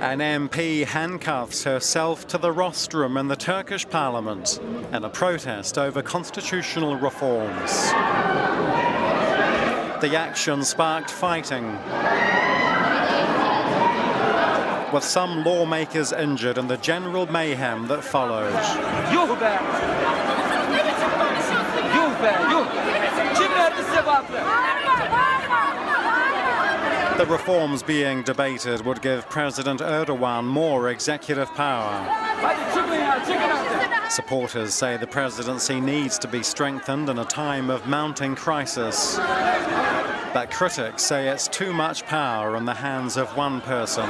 An MP handcuffs herself to the rostrum in the Turkish parliament in a protest over constitutional reforms. The action sparked fighting, with some lawmakers injured in the general mayhem that followed. The reforms being debated would give President Erdogan more executive power. Supporters say the presidency needs to be strengthened in a time of mounting crisis. But critics say it's too much power in the hands of one person.